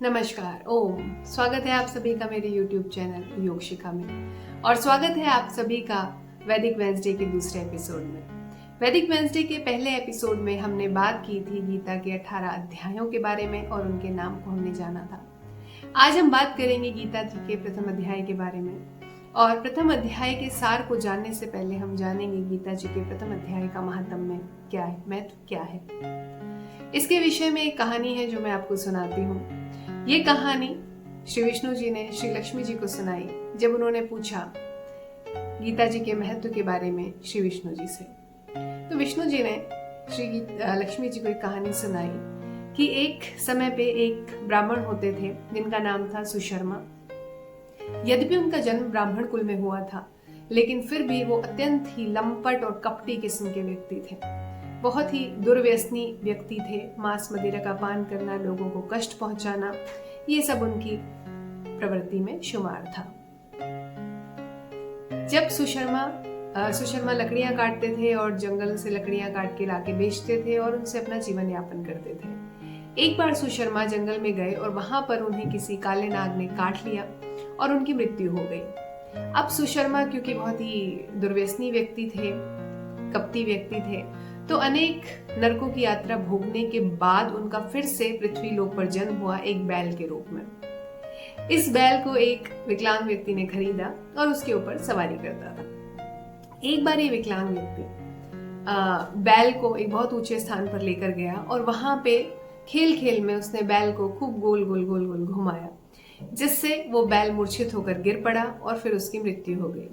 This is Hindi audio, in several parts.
नमस्कार, ओम। स्वागत है आप सभी का मेरे YouTube चैनल योग शिखा में और स्वागत है आप सभी का वैदिक वेंसडे के दूसरे एपिसोड में। वैदिक वेंसडे के पहले एपिसोड में हमने बात की थी गीता के 18 अध्यायों के बारे में और उनके नाम को हमने जाना था। आज हम बात करेंगे गीता जी के प्रथम अध्याय के बारे में और प्रथम अध्याय के सार को जानने से पहले हम जानेंगे गीता जी के प्रथम अध्याय का महात्म्य क्या है, महत्व क्या है। इसके विषय में एक कहानी है जो मैं आपको सुनाती हूँ। ये कहानी श्री विष्णु जी ने श्री लक्ष्मी जी को सुनाई जब उन्होंने पूछा गीता जी के महत्व के बारे में श्री विष्णु जी से। तो विष्णु जी ने श्री लक्ष्मी जी को एक कहानी सुनाई कि एक समय पे एक ब्राह्मण होते थे जिनका नाम था सुशर्मा। यद्यपि उनका जन्म ब्राह्मण कुल में हुआ था, लेकिन फिर भी वो अत्यंत ही लंपट और कपटी किस्म के व्यक्ति थे। बहुत ही दुर्व्यसनी व्यक्ति थे। मांस मदिरा का पान करना, लोगों को कष्ट पहुंचाना, ये सब उनकी प्रवृत्ति में शुमार था। जब सुशर्मा लकड़ियां काटते थे और जंगल से लकड़ियां काट के लाके बेचते थे और उनसे अपना जीवन यापन करते थे। एक बार सुशर्मा जंगल में गए और वहां पर उन्हें किसी काले नाग ने काट लिया और उनकी मृत्यु हो गई। अब सुशर्मा क्योंकि बहुत ही दुर्व्यसनी व्यक्ति थे, कपटी व्यक्ति थे, तो अनेक नरकों की यात्रा भोगने के बाद उनका फिर से पृथ्वी लोक पर जन्म हुआ एक बैल के रूप में। इस बैल को एक विकलांग व्यक्ति ने खरीदा और उसके ऊपर सवारी करता था। एक बार ये विकलांग व्यक्ति बैल को एक बहुत ऊंचे स्थान पर लेकर गया और वहां पे खेल खेल में उसने बैल को खूब गोल गोल गोल गोल घुमाया, जिससे वो बैल मूर्छित होकर गिर पड़ा और फिर उसकी मृत्यु हो गई।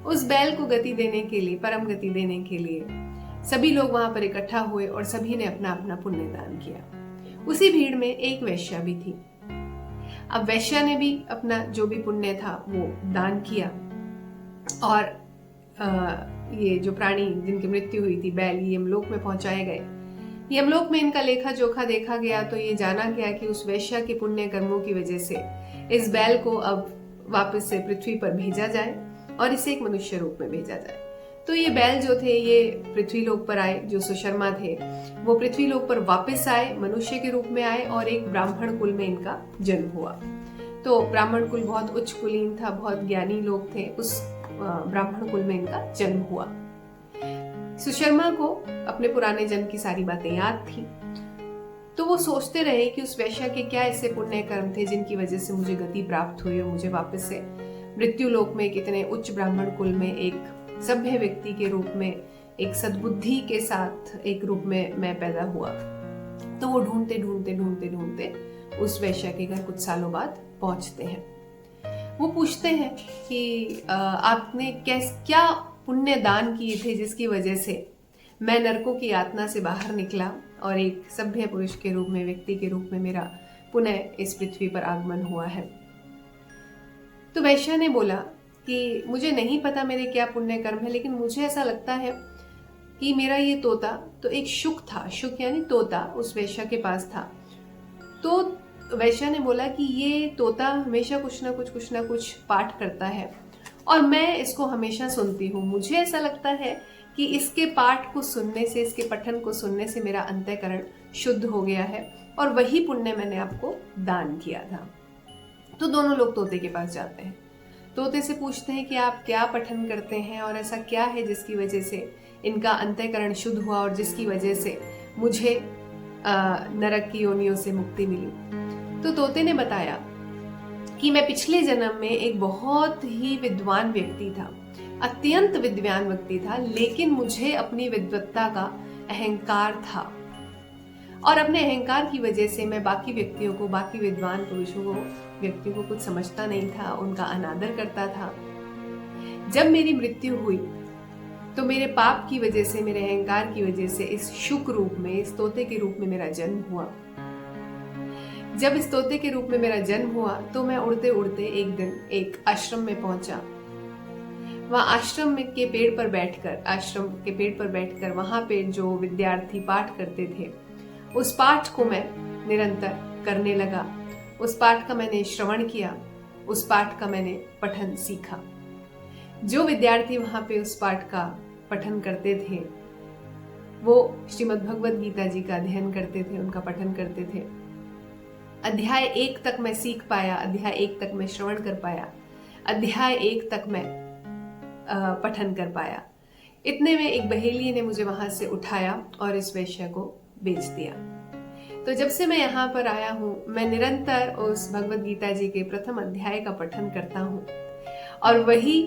उस बैल को गति देने के लिए, परम गति देने के लिए सभी लोग वहां पर इकट्ठा हुए और सभी ने अपना अपना पुण्य दान किया। उसी भीड़ में एक वैश्या भी थी। अब वैश्या ने भी अपना जो भी पुण्य था वो दान किया और ये जो प्राणी जिनकी मृत्यु हुई थी बैल, ये यमलोक में पहुंचाए गए। यमलोक में इनका लेखा जोखा देखा गया तो ये जाना गया कि उस वैश्या के पुण्य कर्मों की वजह से इस बैल को अब वापस से पृथ्वी पर भेजा जाए और इसे एक मनुष्य रूप में भेजा जाए। तो ये बैल जो थे ये पृथ्वी लोक पर आए। जो सुशर्मा थे वो पृथ्वी लोक पर वापस आए, मनुष्य के रूप में आए और एक ब्राह्मण कुल में इनका जन्म हुआ। तो ब्राह्मण कुल बहुत उच्च कुलीन था, बहुत ज्ञानी लोग थे। उस ब्राह्मण कुल में इनका जन्म हुआ। सुशर्मा को अपने पुराने जन्म की सारी बातें याद थी, तो वो सोचते रहे कि उस वैश्या के क्या ऐसे पुण्य कर्म थे जिनकी वजह से मुझे गति प्राप्त हुई और मुझे वापस से मृत्यु लोक में कितने उच्च ब्राह्मण कुल में एक सभ्य व्यक्ति के रूप में, एक सद्बुद्धि के साथ एक रूप में मैं पैदा हुआ। तो वो ढूंढते ढूंढते ढूंढते ढूंढते उस वैश्या के घर कुछ सालों बाद पहुंचते हैं। वो पूछते हैं कि आपने क्या पुण्य दान किए थे जिसकी वजह से मैं नरकों की यातना से बाहर निकला और एक सभ्य पुरुष के रूप में, व्यक्ति के रूप में मेरा पुनः इस पृथ्वी पर आगमन हुआ है। तो वैश्या ने बोला कि मुझे नहीं पता मेरे क्या पुण्य कर्म है, लेकिन मुझे ऐसा लगता है कि मेरा ये तोता तो एक शुक था। शुक यानी तोता उस वैश्या के पास था। तो वैश्या ने बोला कि ये तोता हमेशा कुछ ना कुछ पाठ करता है और मैं इसको हमेशा सुनती हूँ। मुझे ऐसा लगता है कि इसके पाठ को सुनने से, इसके पठन को सुनने से मेरा अंतःकरण शुद्ध हो गया है और वही पुण्य मैंने आपको दान किया था। तो दोनों लोग तोते के पास जाते हैं। तोते से पूछते हैं कि आप क्या पठन करते हैं और ऐसा क्या है जिसकी वजह से इनका अंतःकरण शुद्ध हुआ और जिसकी वजह से मुझे नरक की योनियों से मुक्ति मिली। तो तोते ने बताया कि मैं पिछले जन्म में एक बहुत ही विद्वान व्यक्ति था, अत्यंत विद्वान व्यक्ति था, लेकिन मुझे अपनी विद्वत्ता का अहंकार था और अपने अहंकार की वजह से मैं बाकी व्यक्तियों को, बाकी विद्वान पुरुषों को, व्यक्तियों को कुछ समझता नहीं था, उनका अनादर करता था। जब मेरी मृत्यु हुई तो मेरे पाप की वजह से, मेरे अहंकार की वजह से इस शुक रूप में, इस तोते के रूप में मेरा जन्म हुआ। जब इस तोते के रूप में मेरा जन्म हुआ तो मैं उड़ते उड़ते एक दिन एक आश्रम में पहुंचा। वहां आश्रम के पेड़ पर बैठकर वहां पे जो विद्यार्थी पाठ करते थे उस पाठ को मैं निरंतर करने लगा। उस पाठ का मैंने श्रवण किया, उस पाठ का मैंने पठन सीखा। जो विद्यार्थी वहां पे उस पाठ का पठन करते थे वो श्रीमद् भगवद गीता जी का अध्ययन करते थे, उनका पठन करते थे। अध्याय 1 तक मैं सीख पाया, अध्याय 1 तक मैं श्रवण कर पाया, अध्याय 1 तक मैं पठन कर पाया। इतने में एक बहेलिये ने मुझे वहां से उठाया और इस वेश्या को बेच दिया। तो जब से मैं यहाँ पर आया हूँ, मैं निरंतर उस भगवत गीता जी के प्रथम अध्याय का पठन करता हूँ और वही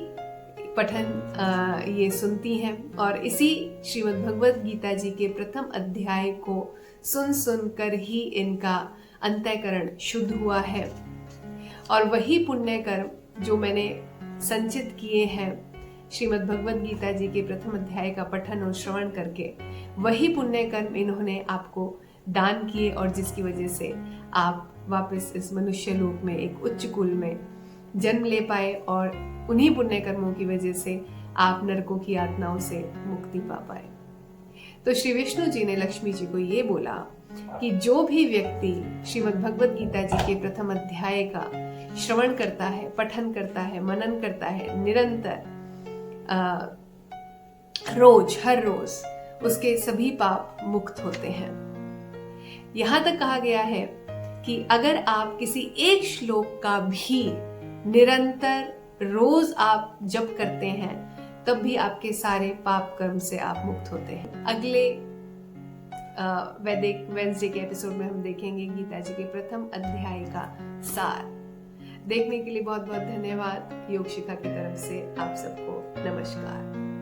पठन ये सुनती हैं और इसी श्रीमद् भगवत गीता जी के प्रथम अध्याय को सुन कर ही इनका अंतःकरण शुद्ध हुआ है। और वही पुण्य कर्म जो मैंने संचित किए हैं श्रीमद् भगवत गीता जी के प्रथम अध्याय का पठन और श्रवण करके, वही पुण्य कर्म इन्होंने आपको दान किए और जिसकी वजह से आप वापस इस मनुष्य लोक में एक उच्च कुल में जन्म ले पाए और उन्हीं पुण्य कर्मों की वजह से आप नरकों की यातनाओं से मुक्ति पा पाए। तो श्री विष्णु जी ने लक्ष्मी जी को ये बोला कि जो भी व्यक्ति श्रीमद् भगवत गीता जी के प्रथम अध्याय का श्रवण करता है, पठन करता है, मनन करता है निरंतर, रोज हर रोज, उसके सभी पाप मुक्त होते हैं। यहां तक कहा गया है कि अगर आप किसी एक श्लोक का भी निरंतर रोज आप जप करते हैं, तब भी आपके सारे पाप कर्म से आप मुक्त होते हैं। अगले वैदिक वेडनेसडे के एपिसोड में हम देखेंगे गीता जी के प्रथम अध्याय का सार। देखने के लिए बहुत बहुत धन्यवाद। योग शिखा की तरफ से आप सबको नमस्कार।